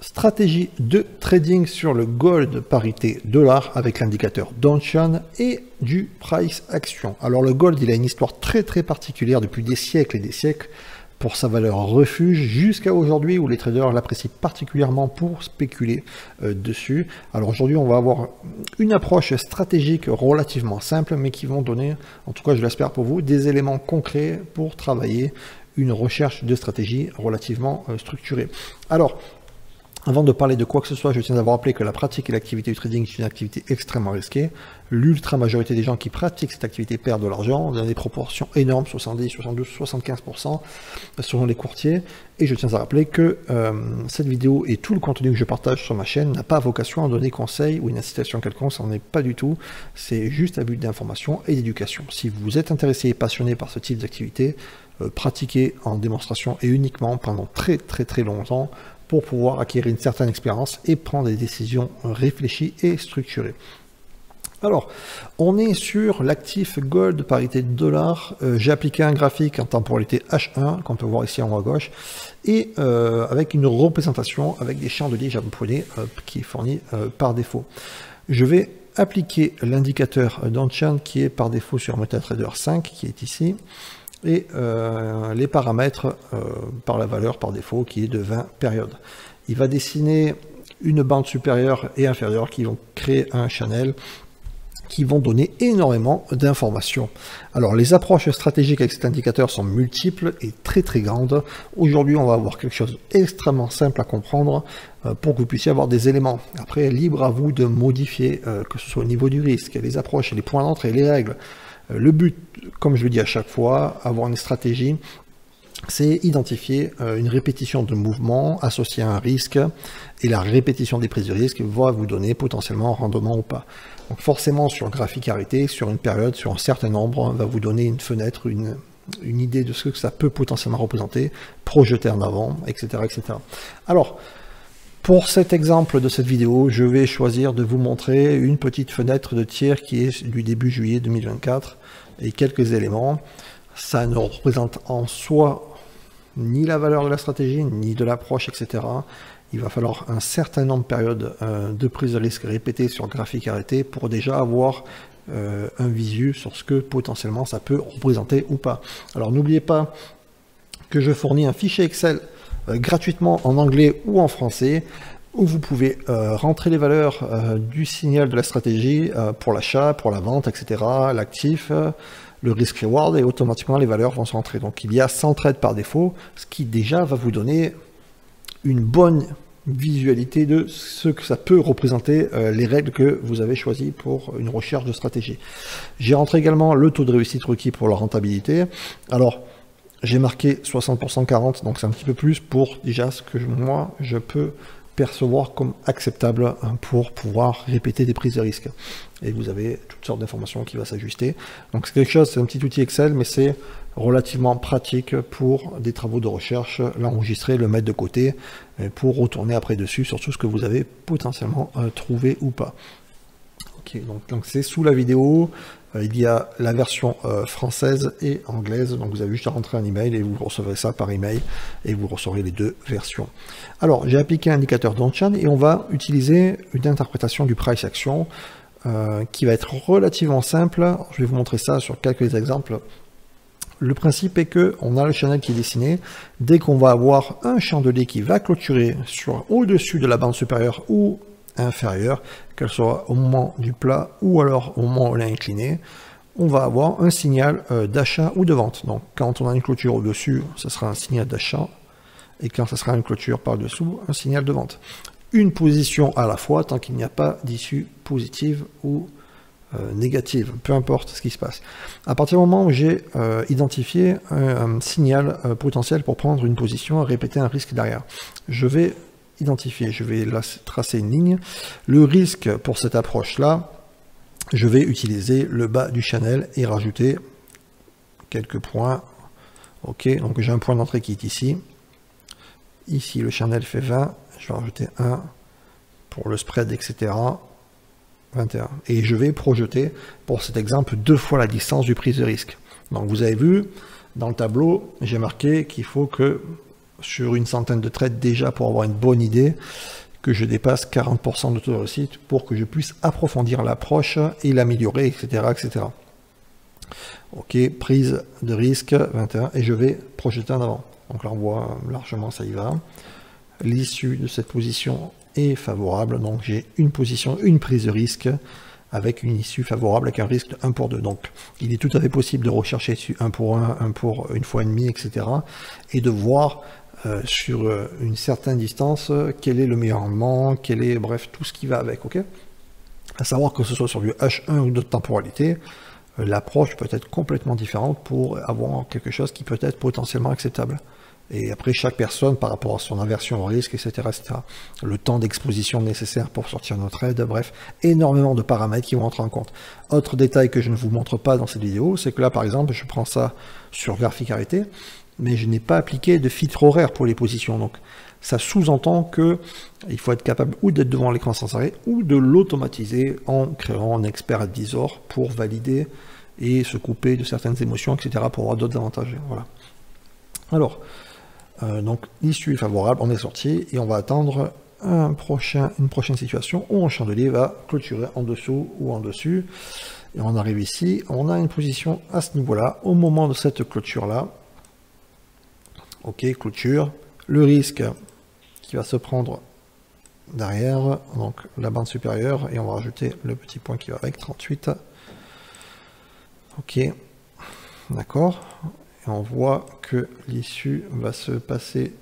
Stratégie de trading sur le gold parité dollar avec l'indicateur Donchian et du price action. Alors le gold, il a une histoire très particulière depuis des siècles et des siècles pour sa valeur refuge jusqu'à aujourd'hui où les traders l'apprécient particulièrement pour spéculer dessus. Alors aujourd'hui, on va avoir une approche stratégique relativement simple mais qui vont donner, en tout cas je l'espère pour vous, des éléments concrets pour travailler une recherche de stratégie relativement structurée. Alors, avant de parler de quoi que ce soit, je tiens à vous rappeler que la pratique et l'activité du trading est une activité extrêmement risquée. L'ultra majorité des gens qui pratiquent cette activité perdent de l'argent dans des proportions énormes, 70, 72, 75% selon les courtiers. Et je tiens à rappeler que cette vidéo et tout le contenu que je partage sur ma chaîne n'a pas vocation à donner conseil ou une incitation quelconque, ça n'en est pas du tout. C'est juste à but d'information et d'éducation. Si vous êtes intéressé et passionné par ce type d'activité, pratiquez en démonstration et uniquement pendant très longtemps, pour pouvoir acquérir une certaine expérience et prendre des décisions réfléchies et structurées. Alors, on est sur l'actif gold parité dollar. J'ai appliqué un graphique en temporalité H1, qu'on peut voir ici en haut à gauche, et avec une représentation avec des chandeliers japonais qui est fourni par défaut. Je vais appliquer l'indicateur Donchian qui est par défaut sur MetaTrader 5, qui est ici, et les paramètres par la valeur par défaut qui est de 20 périodes. Il va dessiner une bande supérieure et inférieure qui vont créer un channel qui vont donner énormément d'informations. Alors les approches stratégiques avec cet indicateur sont multiples et très grandes. Aujourd'hui on va avoir quelque chose d'extrêmement simple à comprendre pour que vous puissiez avoir des éléments. Après libre à vous de modifier que ce soit au niveau du risque, les approches, les points d'entrée et les règles. Le but, comme je le dis à chaque fois, avoir une stratégie, c'est identifier une répétition de mouvement associée à un risque, et la répétition des prises de risque va vous donner potentiellement un rendement ou pas. Donc forcément sur un graphique arrêté, sur une période, sur un certain nombre, va vous donner une fenêtre, une idée de ce que ça peut potentiellement représenter, projeter en avant, etc. Alors, pour cet exemple de cette vidéo, je vais choisir de vous montrer une petite fenêtre de tir qui est du début juillet 2024 et quelques éléments. Ça ne représente en soi ni la valeur de la stratégie, ni de l'approche, etc. Il va falloir un certain nombre de périodes de prise de risque répétées sur graphique arrêté pour déjà avoir un visu sur ce que potentiellement ça peut représenter ou pas. Alors n'oubliez pas que je fournis un fichier Excel gratuitement en anglais ou en français, où vous pouvez rentrer les valeurs du signal de la stratégie pour l'achat, pour la vente, etc., l'actif, le risk reward, et automatiquement les valeurs vont se rentrer. Donc il y a 100 trades par défaut, ce qui déjà va vous donner une bonne visualité de ce que ça peut représenter, les règles que vous avez choisies pour une recherche de stratégie. J'ai rentré également le taux de réussite requis pour la rentabilité. Alors, j'ai marqué 60% 40, donc c'est un petit peu plus pour déjà ce que moi je peux percevoir comme acceptable pour pouvoir répéter des prises de risque. Et vous avez toutes sortes d'informations qui vont s'ajuster. Donc c'est quelque chose, c'est un petit outil Excel, mais c'est relativement pratique pour des travaux de recherche, l'enregistrer, le mettre de côté, pour retourner après dessus sur tout ce que vous avez potentiellement trouvé ou pas. Ok, donc c'est sous la vidéo. Il y a la version française et anglaise, donc vous avez juste à rentrer un email et vous recevrez ça par email et vous recevrez les deux versions. Alors j'ai appliqué un indicateur Donchian et on va utiliser une interprétation du price action qui va être relativement simple. Je vais vous montrer ça sur quelques exemples. Le principe est que on a le channel qui est dessiné. Dès qu'on va avoir un chandelier qui va clôturer sur au-dessus de la bande supérieure ou inférieure, qu'elle soit au moment du plat ou alors au moment où elle est inclinée, on va avoir un signal d'achat ou de vente. Donc quand on a une clôture au-dessus, ce sera un signal d'achat, et quand ce sera une clôture par-dessous, un signal de vente. Une position à la fois tant qu'il n'y a pas d'issue positive ou négative, peu importe ce qui se passe. À partir du moment où j'ai identifié un signal potentiel pour prendre une position, répéter un risque derrière, je vais identifier, je vais là tracer une ligne. Le risque pour cette approche-là, je vais utiliser le bas du channel et rajouter quelques points. Ok, donc j'ai un point d'entrée qui est ici. Ici, le channel fait 20. Je vais rajouter 1 pour le spread, etc. 21. Et je vais projeter, pour cet exemple, 2 fois la distance du prise de risque. Donc vous avez vu, dans le tableau, j'ai marqué qu'il faut que sur une centaine de trades déjà pour avoir une bonne idée, que je dépasse 40% de taux de réussite pour que je puisse approfondir l'approche et l'améliorer, etc., etc. Ok, prise de risque 21 et je vais projeter en avant. Donc là on voit largement ça y va. L'issue de cette position est favorable, donc j'ai une position, une prise de risque avec une issue favorable avec un risque de 1 pour 2. Donc il est tout à fait possible de rechercher sur 1 pour 1, 1 pour une fois et demi, etc. et de voir sur une certaine distance quel est le meilleur rendement, quel est, bref, tout ce qui va avec, ok. À savoir que ce soit sur du H1 ou d'autres temporalités, l'approche peut être complètement différente pour avoir quelque chose qui peut être potentiellement acceptable. Et après, chaque personne, par rapport à son aversion au risque, etc., etc., le temps d'exposition nécessaire pour sortir notre trade, bref, énormément de paramètres qui vont entrer en compte. Autre détail que je ne vous montre pas dans cette vidéo, c'est que là, par exemple, je prends ça sur graphique arrêté, mais je n'ai pas appliqué de filtre horaire pour les positions. Donc, ça sous-entend que il faut être capable ou d'être devant l'écran sans arrêt, ou de l'automatiser en créant un expert advisor pour valider et se couper de certaines émotions, etc., pour avoir d'autres avantages. Voilà. Alors, donc l'issue est favorable, on est sorti et on va attendre une prochaine situation où un chandelier va clôturer en dessous ou en dessus. Et on arrive ici, on a une position à ce niveau-là, au moment de cette clôture-là. Ok, clôture. Le risque qui va se prendre derrière, donc la bande supérieure, et on va rajouter le petit point qui va avec, 38. Ok, d'accord. Et on voit que l'issue va se passer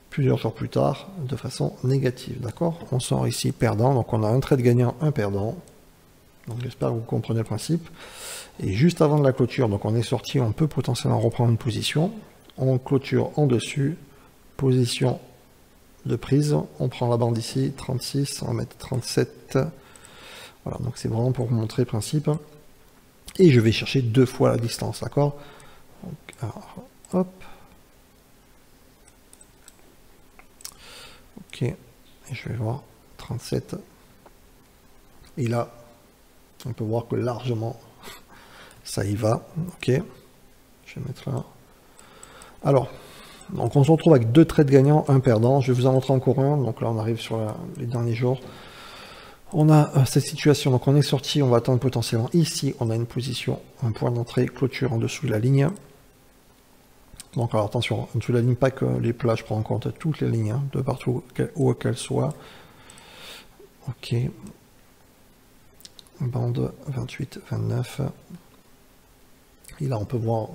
plusieurs jours plus tard de façon négative, d'accord. On sort ici perdant, donc on a un trade gagnant, un perdant. Donc j'espère que vous comprenez le principe. Et juste avant de la clôture, donc on est sorti, on peut potentiellement reprendre une position. On clôture en dessus, position de prise. On prend la bande ici, 36, on va mettre 37. Voilà, donc c'est vraiment pour vous montrer le principe. Et je vais chercher 2 fois la distance, d'accord. Alors, hop. Ok, et je vais voir 37. Et là, on peut voir que largement, ça y va. Ok, je vais mettre là. Alors, donc on se retrouve avec 2 trades gagnants, un perdant. Je vais vous en montrer encore un. Donc là, on arrive sur les derniers jours. On a cette situation, donc on est sorti, on va attendre potentiellement ici, on a une position, un point d'entrée, clôture en dessous de la ligne. Donc alors attention, en dessous de la ligne, pas que les plats, je prends en compte toutes les lignes, hein, de partout où qu'elles soient. Ok. Bande 28, 29. Et là on peut voir,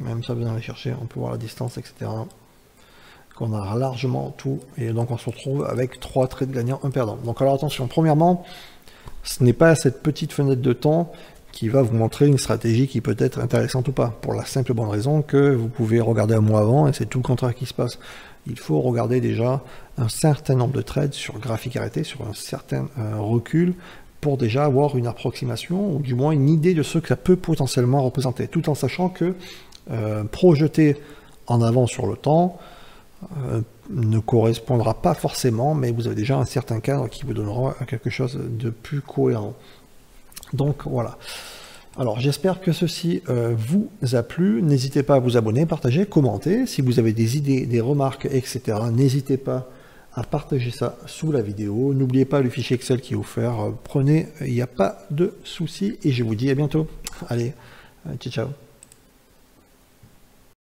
même ça besoin d'aller chercher, on peut voir la distance, etc. Qu'on a largement tout, et donc on se retrouve avec 3 trades gagnants, un perdant. Donc alors attention, premièrement, ce n'est pas cette petite fenêtre de temps qui va vous montrer une stratégie qui peut être intéressante ou pas, pour la simple et bonne raison que vous pouvez regarder un mois avant et c'est tout le contraire qui se passe. Il faut regarder déjà un certain nombre de trades sur graphique arrêté, sur un certain recul, pour déjà avoir une approximation, ou du moins une idée de ce que ça peut potentiellement représenter, tout en sachant que projeter en avant sur le temps, ne correspondra pas forcément, mais vous avez déjà un certain cadre qui vous donnera quelque chose de plus cohérent. Donc voilà. Alors j'espère que ceci vous a plu. N'hésitez pas à vous abonner, partager, commenter. Si vous avez des idées, des remarques, etc., n'hésitez pas à partager ça sous la vidéo. N'oubliez pas le fichier Excel qui est offert. Prenez, il n'y a pas de souci. Et je vous dis à bientôt. Allez, ciao, ciao.